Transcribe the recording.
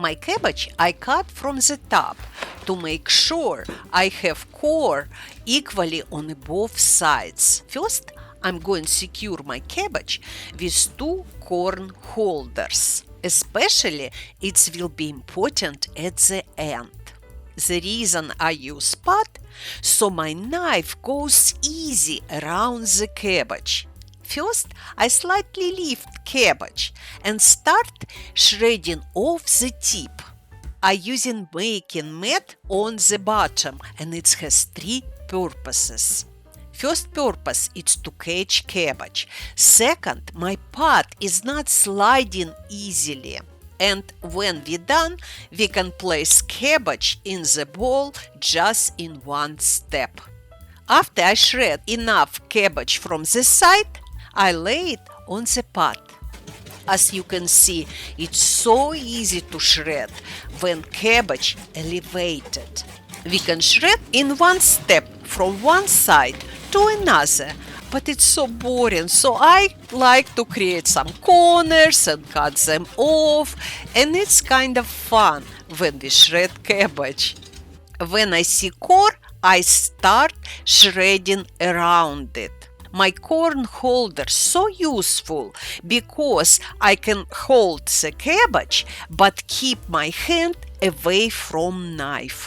My cabbage I cut from the top to make sure I have core equally on both sides. First, I'm going to secure my cabbage with 2 corn holders. Especially, it will be important at the end. The reason I use pot, so my knife goes easy around the cabbage. First, I slightly lift cabbage and start shredding off the tip. I using baking mat on the bottom, and it has 3 purposes. First purpose is to catch cabbage. Second, my pot is not sliding easily. And when we're done, we can place cabbage in the bowl just in one step. After I shred enough cabbage from the side, I lay it on the pot. As you can see, it's so easy to shred when cabbage elevated. We can shred in one step from one side to another, but it's so boring, so I like to create some corners and cut them off, and it's kind of fun when we shred cabbage. When I see core, I start shredding around it. My corn holder so useful because I can hold the cabbage but keep my hand away from knife.